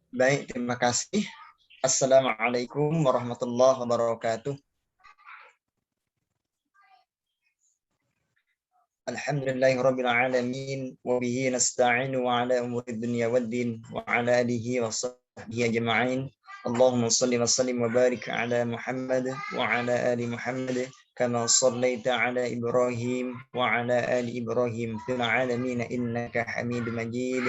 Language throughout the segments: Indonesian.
Baik, terima kasih. Assalamualaikum warahmatullahi wabarakatuh. Alhamdulillahirabbil alamin wa bihi nasta'inu ala umuri dunya waddin wa ala alihi wa sahbihi ajma'in. Allahumma shalli wa sallim wa barik ala Muhammad wa ala ali Muhammad kama shallaita ala Ibrahim wa ala ali Ibrahim fil alamin innaka Hamidum Majid.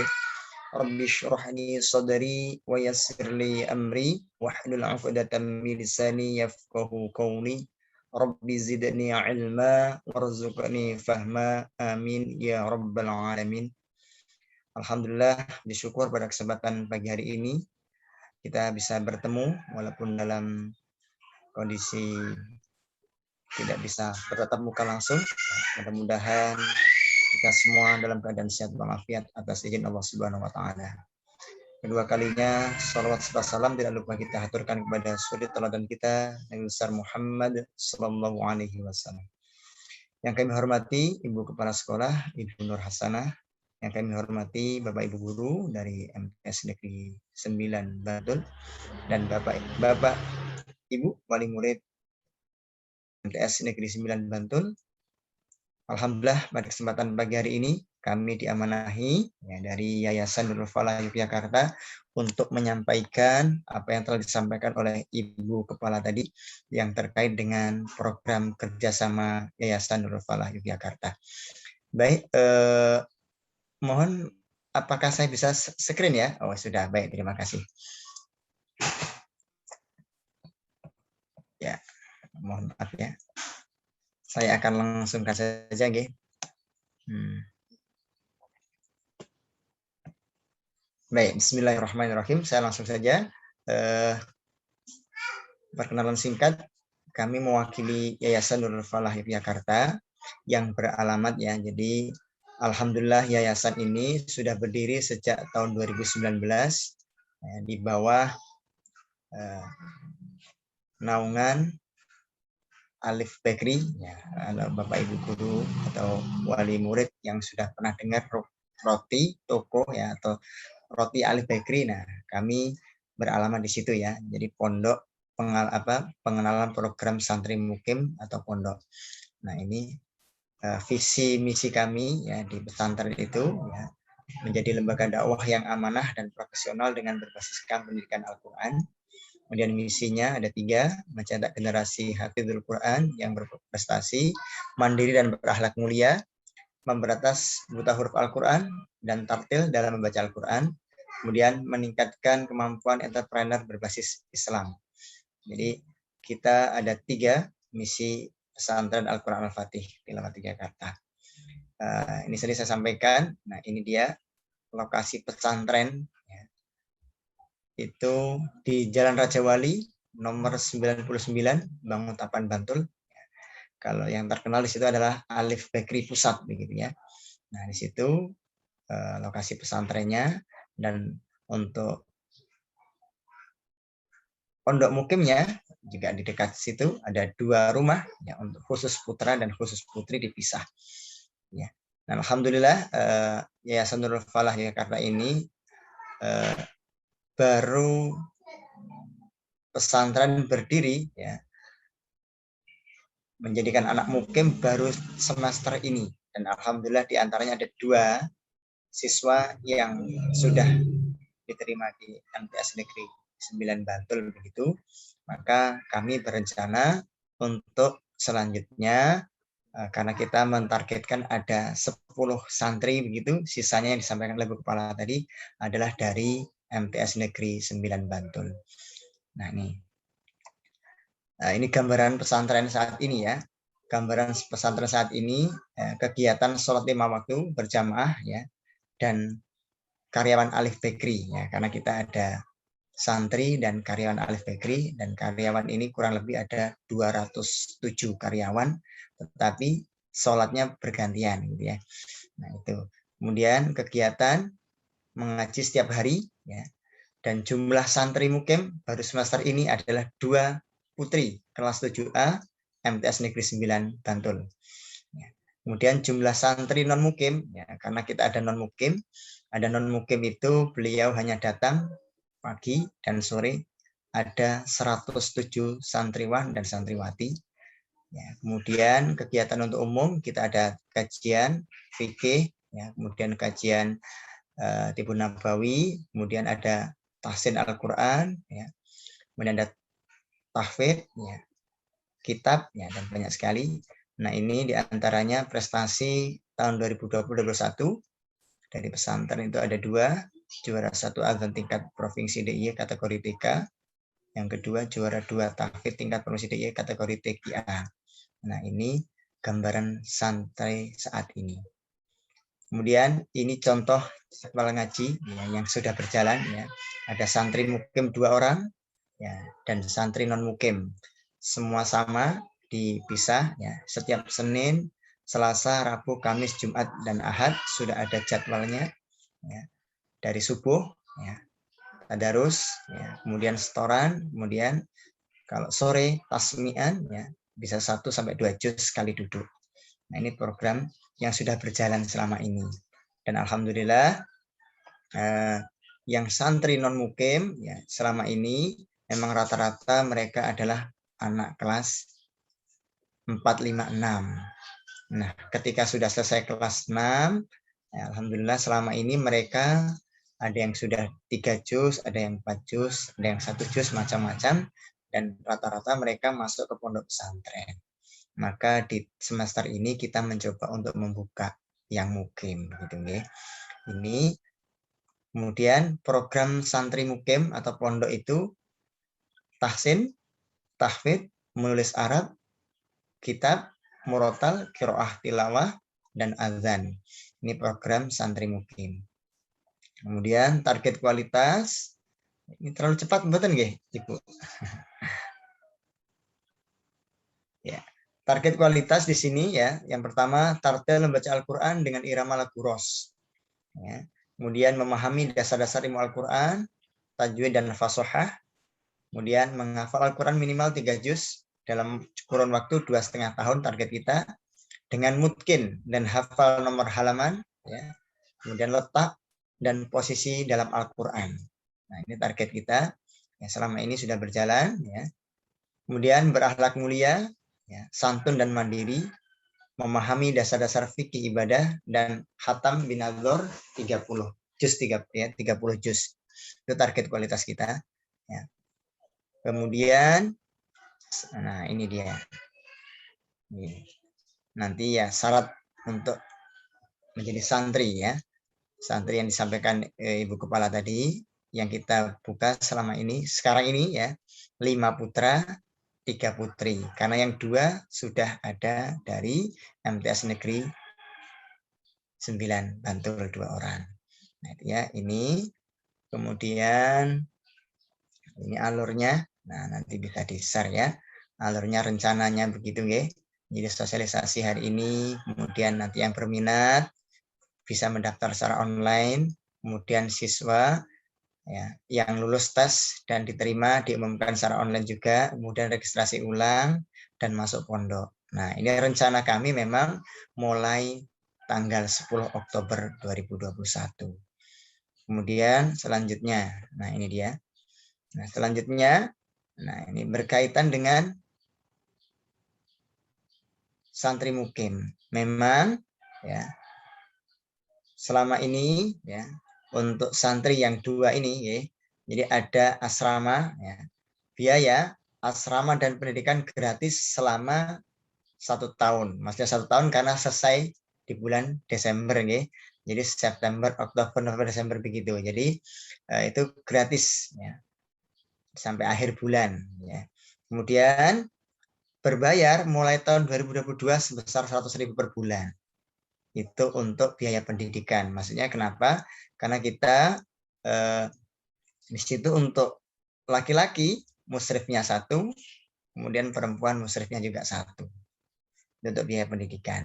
Rabbi shrah li sadri wa yassir li amri wahlul 'uqdatam min lisani yafqahu qawli. Rabbi zidni ilma warzuqni fahma. Amin ya rabbal alamin. Alhamdulillah, bersyukur pada kesempatan pagi hari ini kita bisa bertemu walaupun dalam kondisi tidak bisa bertatap muka langsung. Mudah-mudahan kita semua dalam keadaan sehat walafiat atas izin Allah Subhanahu wa taala. Kedua kalinya, salawat serta salam tidak lupa kita haturkan kepada suri teladan kita, Nabi besar Muhammad Sallallahu Alaihi Wasallam. Yang kami hormati Ibu Kepala Sekolah, Ibu Nur Hasanah. Yang kami hormati Bapak Ibu Guru dari MTS Negeri 9 Bantul dan Bapak Ibu Wali Murid MTS Negeri 9 Bantul. Alhamdulillah pada kesempatan pagi hari ini kami diamanahi dari Yayasan Nurul Falah Yogyakarta untuk menyampaikan apa yang telah disampaikan oleh Ibu Kepala tadi yang terkait dengan program kerjasama Yayasan Nurul Falah Yogyakarta. Baik, mohon apakah saya bisa screen ya? Oh sudah, baik, terima kasih. Ya, mohon maaf ya. Saya akan langsungkan saja, nggih. Baik, bismillahirrahmanirrahim. Saya langsung saja. Perkenalan singkat, kami mewakili Yayasan Nurul Falah Yogyakarta yang beralamat ya. Jadi alhamdulillah yayasan ini sudah berdiri sejak tahun 2019 di bawah naungan Alif Bakery ya, Bapak Ibu guru atau wali murid yang sudah pernah dengar roti toko ya atau roti Alif Bakery. Nah, kami beralamat di situ ya. Jadi pondok pengenalan program santri mukim atau pondok. Nah, ini visi misi kami ya di pesantren itu ya, menjadi lembaga dakwah yang amanah dan profesional dengan berbasiskan pendidikan Al-Qur'an. Kemudian misinya ada 3, mencetak generasi hafizul Quran yang berprestasi, mandiri dan berakhlak mulia, memberantas buta huruf Al-Quran dan tartil dalam membaca Al-Quran, kemudian meningkatkan kemampuan entrepreneur berbasis Islam. Jadi kita ada 3 misi pesantren Al-Quran Al-Fatih Tilawat Jakarta. Ini tadi saya sampaikan. Nah, ini dia lokasi pesantren ya. Itu di Jalan Raja Wali nomor 99 Banguntapan Bantul. Kalau yang terkenal di situ adalah Alif Bakery Pusat begitu ya. Nah, di situ lokasi pesantrennya, dan untuk pondok mukimnya juga di dekat situ ada 2 rumah ya, untuk khusus putra dan khusus putri dipisah ya. Nah, alhamdulillah Yayasan Nurul Falah Jakarta ini baru pesantren berdiri ya, menjadikan anak mukim baru semester ini, dan alhamdulillah diantaranya ada 2 siswa yang sudah diterima di MTS Negeri 9 Bantul begitu. Maka kami berencana untuk selanjutnya karena kita mentargetkan ada 10 santri begitu, sisanya yang disampaikan oleh Bu Kepala tadi adalah dari MTS Negeri 9 Bantul. Nah, ini gambaran pesantren saat ini ya. Gambaran pesantren saat ini kegiatan sholat 5 waktu berjamaah ya, dan karyawan Alif Bakery ya, karena kita ada santri dan karyawan Alif Bakery, dan karyawan ini kurang lebih ada 207 karyawan, tetapi sholatnya bergantian gitu ya. Nah, itu. Kemudian kegiatan mengaji setiap hari ya, dan jumlah santri mukim baru semester ini adalah 2 putri kelas 7A MTS Negeri 9 Bantul. Ya. Kemudian jumlah santri non mukim ya, karena kita ada non mukim itu beliau hanya datang pagi dan sore ada 107 santriwan dan santriwati. Ya, kemudian kegiatan untuk umum kita ada kajian fikih, ya, kemudian kajian Tibun Nabawi, kemudian ada tahsin Al-Quran, ya, kemudian ada tahfidz, ya, kitab, ya, dan banyak sekali. Nah, ini diantaranya prestasi tahun 2020-2021 dari pesantren itu ada 2, juara 1 azan tingkat provinsi DIY kategori TK, yang kedua juara 2 tahfidz tingkat provinsi DIY kategori TKA. Nah, ini gambaran santri saat ini. Kemudian ini contoh jadwal ngaji ya, yang sudah berjalan. Ya. Ada santri mukim 2 orang ya, dan santri non mukim. Semua sama, dipisah. Ya. Setiap Senin, Selasa, Rabu, Kamis, Jumat, dan Ahad sudah ada jadwalnya. Ya. Dari subuh, ya, tadarus, ya, kemudian setoran, kemudian kalau sore tasmian, ya, bisa 1-2 juz sekali duduk. Nah, ini program yang sudah berjalan selama ini. Dan alhamdulillah yang santri non mukim ya, selama ini memang rata-rata mereka adalah anak kelas 4, 5, 6. Nah, ketika sudah selesai kelas 6, ya, alhamdulillah selama ini mereka ada yang sudah 3 juz, ada yang 4 juz, ada yang 1 juz, macam-macam. Dan rata-rata mereka masuk ke pondok pesantren. Maka di semester ini kita mencoba untuk membuka yang mukim, gitu ya. Ini kemudian program santri mukim atau pondok itu tahsin, tahfidz, menulis Arab, kitab, murotal, qiraah tilawah, dan azan. Ini program santri mukim. Kemudian target kualitas, ini terlalu cepat mboten nggih, Ibu? Ya. Target kualitas di sini ya, yang pertama tartil membaca Al-Qur'an dengan irama lagu ros. Ya. Kemudian memahami dasar-dasar ilmu Al-Qur'an, tajwid dan fashohah. Kemudian menghafal Al-Qur'an minimal 3 juz dalam kurun waktu 2,5 tahun target kita dengan mutkin dan hafal nomor halaman, ya. Kemudian letak dan posisi dalam Al-Qur'an. Nah, ini target kita yang selama ini sudah berjalan, ya. Kemudian berakhlak mulia, ya, santun dan mandiri, memahami dasar-dasar fikih ibadah dan khatam binadzor 30 juz, 30 juz. Itu target kualitas kita, ya. Kemudian nah ini dia. Nanti ya syarat untuk menjadi santri ya. Santri yang disampaikan Ibu Kepala tadi yang kita buka selama ini sekarang ini ya 5 putra 3 putri, karena yang 2 sudah ada dari MTS Negeri 9 Bantul 2 orang. Nah, ya ini kemudian ini alurnya. Nah, nanti bisa di-share ya. Alurnya rencananya begitu nggih. Jadi sosialisasi hari ini, kemudian nanti yang berminat bisa mendaftar secara online, kemudian siswa ya, yang lulus tes dan diterima diumumkan secara online juga, kemudian registrasi ulang dan masuk pondok. Nah, ini rencana kami memang mulai tanggal 10 Oktober 2021. Kemudian selanjutnya, nah ini dia. Nah, selanjutnya, nah ini berkaitan dengan santri mukim. Memang ya selama ini ya untuk santri yang 2 ini ya, jadi ada asrama ya. Biaya asrama dan pendidikan gratis selama 1 tahun. Maksudnya 1 tahun karena selesai di bulan Desember ya. Jadi September, Oktober, November, Desember begitu. Jadi itu gratis ya sampai akhir bulan ya. Kemudian berbayar mulai tahun 2022 sebesar 100.000 per bulan. Itu untuk biaya pendidikan. Maksudnya kenapa? Karena kita di situ untuk laki-laki musrifnya 1, kemudian perempuan musrifnya juga 1. Untuk biaya pendidikan.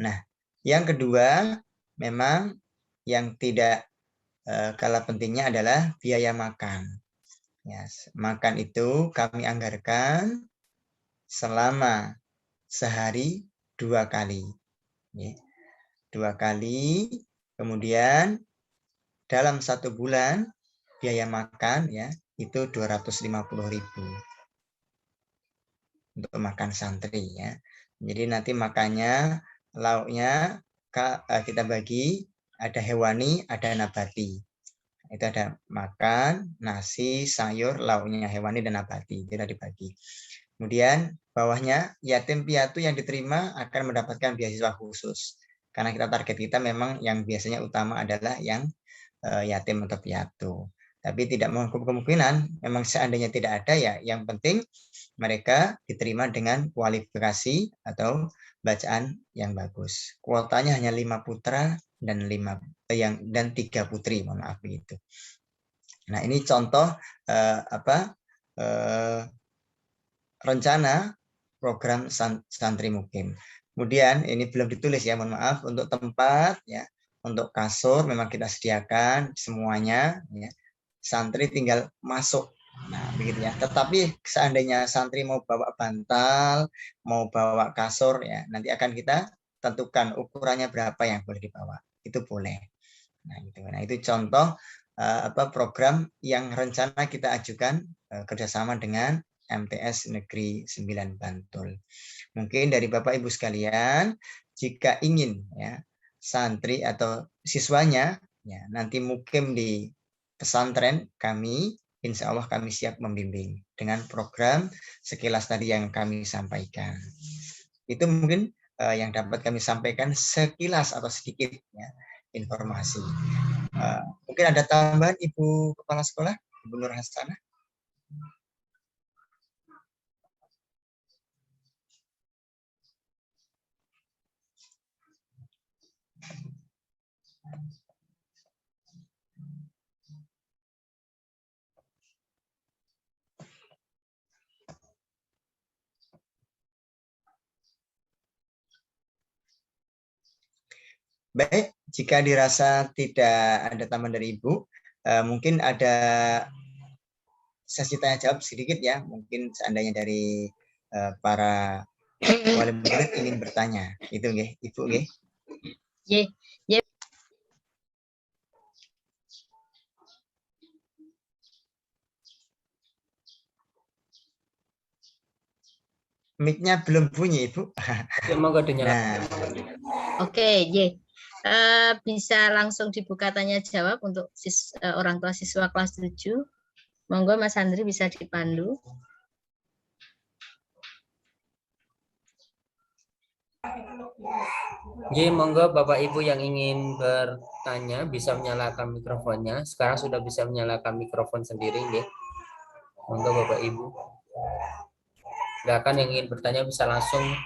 Nah, yang kedua memang yang tidak kalah pentingnya adalah biaya makan. Ya, makan itu kami anggarkan selama sehari 2 kali. 2 kali, kemudian dalam 1 bulan biaya makan ya itu 250.000 untuk makan santri ya. Jadi nanti makannya lauknya kita bagi, ada hewani, ada nabati. Itu ada makan, nasi, sayur, lauknya hewani dan nabati. Itu dibagi. Kemudian bawahnya yatim piatu yang diterima akan mendapatkan beasiswa khusus. Karena kita target kita memang yang biasanya utama adalah yang yatim atau piatu. Tapi tidak menutup kemungkinan memang seandainya tidak ada ya yang penting mereka diterima dengan kualifikasi atau bacaan yang bagus. Kuotanya hanya 5 putra dan 3 putri, mohon maaf begitu. Nah, ini contoh rencana program santri mukim. Kemudian ini belum ditulis ya, mohon maaf, untuk tempat ya, untuk kasur memang kita sediakan semuanya ya. Santri tinggal masuk. Nah, begitu ya. Tetapi seandainya santri mau bawa bantal, mau bawa kasur ya, nanti akan kita tentukan ukurannya berapa yang boleh dibawa. Itu boleh. Nah, itu contoh program yang rencana kita ajukan kerjasama dengan MTS Negeri 9 Bantul. Mungkin dari Bapak Ibu sekalian, jika ingin ya santri atau siswanya ya nanti mukim di pesantren kami, insya Allah kami siap membimbing dengan program sekilas tadi yang kami sampaikan. Itu mungkin yang dapat kami sampaikan sekilas atau sedikit ya informasi. Mungkin ada tambahan Ibu Kepala Sekolah, Ibu Nur Hasanah? Baik, jika dirasa tidak ada tambahan dari Ibu, mungkin ada sesi tanya jawab sedikit ya. Mungkin seandainya dari para wali murid ingin bertanya. Itu nggih, Ibu nggih. Nggih. Mic-nya belum bunyi, Ibu. Nah. Oke, bisa langsung dibuka tanya jawab untuk orang tua siswa kelas 7. Monggo Mas Andri bisa dipandu. Monggo Bapak Ibu yang ingin bertanya bisa menyalakan mikrofonnya. Sekarang sudah bisa menyalakan mikrofon sendiri, nggih. Monggo Bapak Ibu. Silakan yang ingin bertanya bisa langsung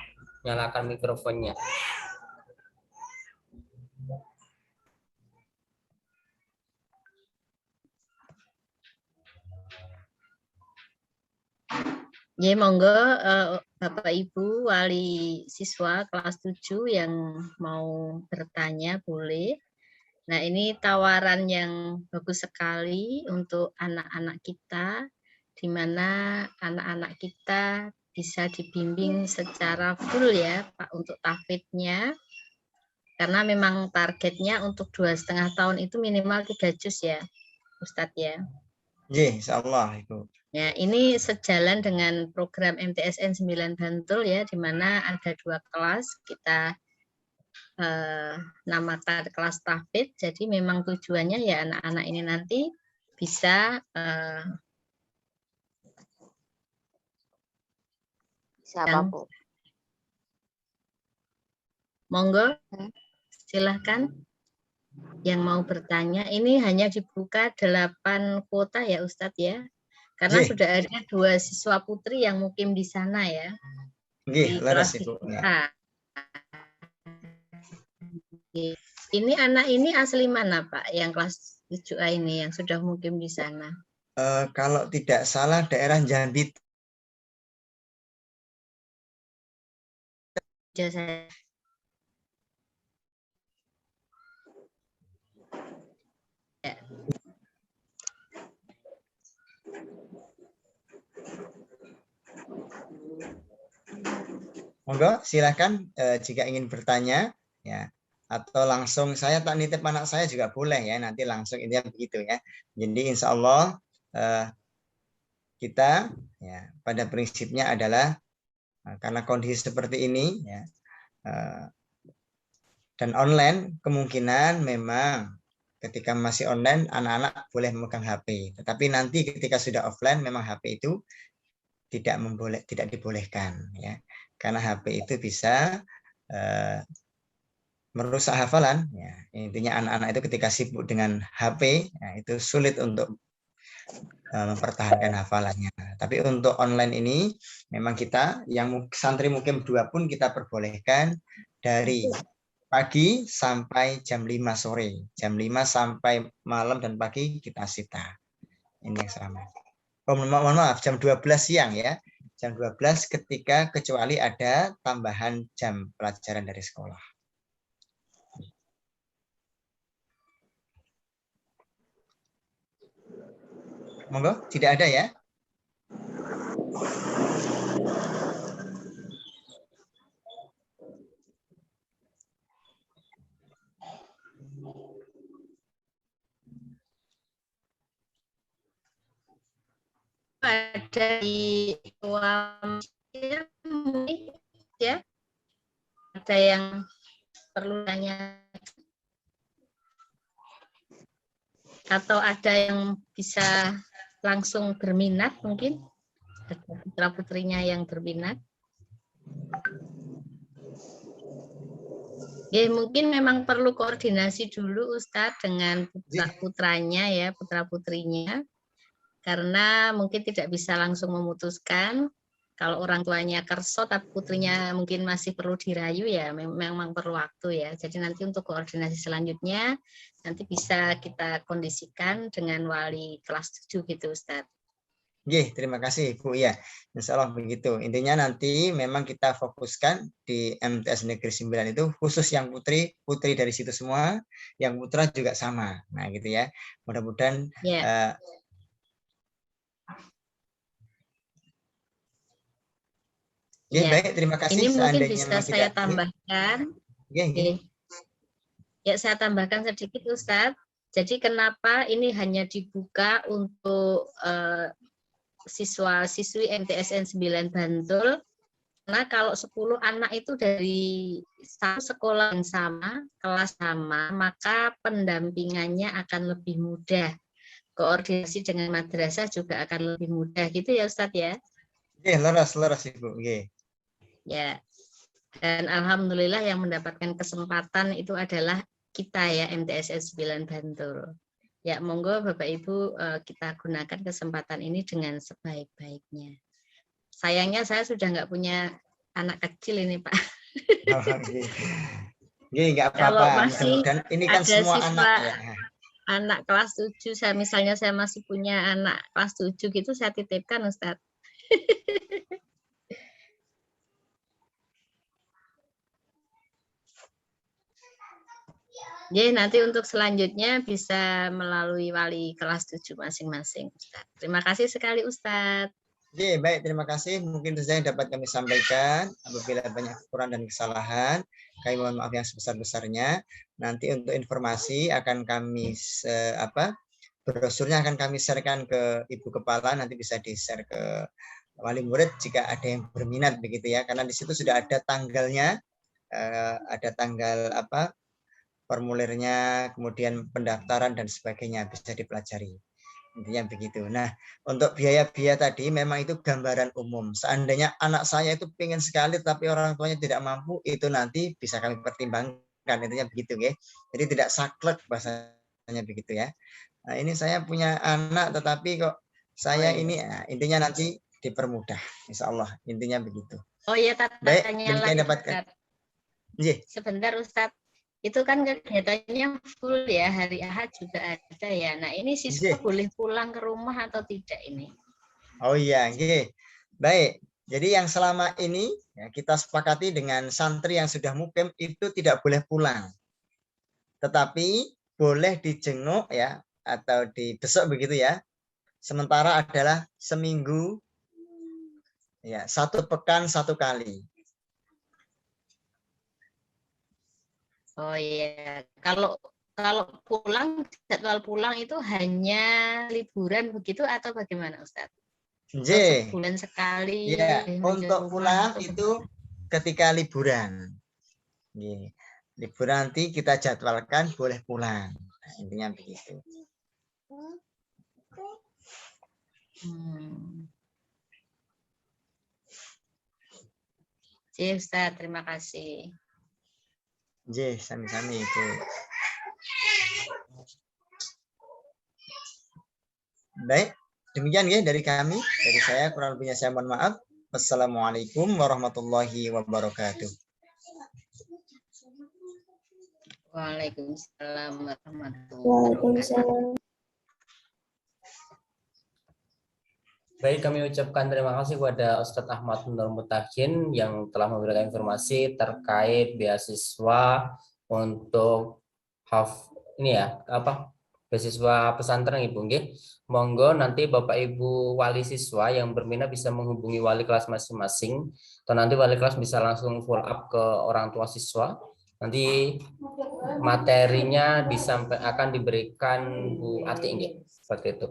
nyalakan mikrofonnya. Monggo Bapak Ibu wali siswa kelas 7 yang mau bertanya boleh. Nah, ini tawaran yang bagus sekali untuk anak-anak kita, di mana anak-anak kita bisa dibimbing secara full ya Pak untuk tahfidnya. Karena memang targetnya untuk 2,5 tahun itu minimal 3 juz ya, Ustadz ya. Insyaallah Ibu. Ya, ini sejalan dengan program MTSN 9 Bantul ya, di mana ada 2 kelas kita namakan kelas tahfidz. Jadi memang tujuannya ya anak-anak ini nanti bisa siapa Bu? Monggo silahkan yang mau bertanya. Ini hanya dibuka 8 kuota ya Ustadz ya, karena sudah ada 2 siswa putri yang mukim di sana ya. Di kelas Ibu. Ini anak ini asli mana Pak yang kelas 7A ini yang sudah mukim di sana? Kalau tidak salah daerah Jambi. Ya. Monggo silakan jika ingin bertanya ya. atau langsung saya tak nitip anak saya juga boleh ya, nanti langsung intinya begitu ya. Jadi insya Allah kita ya pada prinsipnya adalah karena kondisi seperti ini ya, dan online kemungkinan memang ketika masih online anak-anak boleh memegang HP, tetapi nanti ketika sudah offline memang HP itu tidak dibolehkan ya, karena HP itu bisa merusak hafalan ya. Intinya anak-anak itu ketika sibuk dengan HP ya, itu sulit untuk mempertahankan hafalannya. Tapi untuk online ini memang kita yang santri mukim 2 pun kita perbolehkan dari pagi sampai jam 5 sore. Jam 5 sampai malam dan pagi kita sita. Ini yang sama. Oh, mohon maaf, jam 12 siang ya. Jam 12 ketika kecuali ada tambahan jam pelajaran dari sekolah. Monggo, tidak ada ya? Ada di ya, ada yang perlu tanya atau ada yang bisa langsung berminat, mungkin ada putra putrinya yang berminat. Ya, mungkin memang perlu koordinasi dulu Ustadz dengan putra-putranya ya, putra-putrinya. Karena mungkin tidak bisa langsung memutuskan. Kalau orang tuanya kerso tapi putrinya mungkin masih perlu dirayu ya, memang perlu waktu ya. Jadi nanti untuk koordinasi selanjutnya nanti bisa kita kondisikan dengan wali kelas 7 gitu Ustadz. Oke, terima kasih Bu ya. Insya Allah begitu. Intinya nanti memang kita fokuskan di MTS Negeri 9 itu khusus yang putri dari situ semua, yang putra juga sama. Nah gitu ya. Mudah-mudahan ya, baik, terima kasih. Ini mungkin bisa saya tambahkan. Ya, saya tambahkan sedikit Ustadz. Jadi kenapa ini hanya dibuka untuk siswa-siswi MTSN 9 Bantul? Karena kalau 10 anak itu dari satu sekolah yang sama, kelas sama, maka pendampingannya akan lebih mudah. Koordinasi dengan madrasah juga akan lebih mudah, gitu ya Ustadz ya? Leras Ibu. Ya, dan alhamdulillah yang mendapatkan kesempatan itu adalah kita ya, MTSN 9 Bantul. Ya, monggo Bapak Ibu kita gunakan kesempatan ini dengan sebaik-baiknya. Sayangnya saya sudah nggak punya anak kecil ini Pak. Nggak apa-apa. Kalau masih ini kan ada semua siswa anak ya. Anak kelas 7, misalnya saya masih punya anak kelas 7 gitu, saya titipkan Ustadz. Jadi nanti untuk selanjutnya bisa melalui wali kelas 7 masing-masing. Terima kasih sekali Ustadz. Baik, terima kasih. Mungkin itu saja yang dapat kami sampaikan. Apabila banyak kekurangan dan kesalahan, kami mohon maaf yang sebesar-besarnya. Nanti untuk informasi akan kami brosurnya akan kami sharekan ke Ibu Kepala, nanti bisa di-share ke wali murid jika ada yang berminat begitu ya. Karena di situ sudah ada tanggalnya, ada tanggal formulirnya, kemudian pendaftaran dan sebagainya, bisa dipelajari. Intinya begitu. Nah, untuk biaya-biaya tadi memang itu gambaran umum. Seandainya anak saya itu pengen sekali tapi orang tuanya tidak mampu, itu nanti bisa kami pertimbangkan. Intinya begitu ya. Jadi tidak saklek bahasanya begitu ya. Nah, ini saya punya anak tetapi kok saya ini intinya nanti dipermudah. Insya Allah. Intinya begitu. Oh iya, baik, demikian dapatkan. Sebentar Ustadz. Itu kan kegiatannya full ya, hari Ahad juga ada ya. Nah ini siswa boleh pulang ke rumah atau tidak ini? Oh iya, baik. Jadi yang selama ini ya, kita sepakati dengan santri yang sudah mukim itu tidak boleh pulang. Tetapi boleh dijenguk ya atau dibesuk begitu ya. Sementara adalah seminggu ya, 1 pekan 1 kali. Oh iya, kalau pulang, jadwal pulang itu hanya liburan begitu atau bagaimana Ustaz? Atau Nggih. sebulan sekali Ya, ke untuk rumah pulang atau itu ketika liburan. Nggih. Liburan nanti kita jadwalkan boleh pulang. Nah, intinya begitu. Oke, Ustaz, terima kasih. Nggih, sami-sami itu. Baik, demikian ya dari kami, dari saya kurang lebihnya saya mohon maaf. Wassalamualaikum warahmatullahi wabarakatuh. Waalaikumsalam warahmatullahi wabarakatuh. Baik, kami ucapkan terima kasih kepada Ustadz Ahmad Nur Mutakin yang telah memberikan informasi terkait beasiswa untuk beasiswa pesantren Ibu nggih. Monggo nanti Bapak Ibu wali siswa yang berminat bisa menghubungi wali kelas masing-masing atau nanti wali kelas bisa langsung follow up ke orang tua siswa. Nanti materinya akan diberikan Bu Ati nggih. Seperti itu.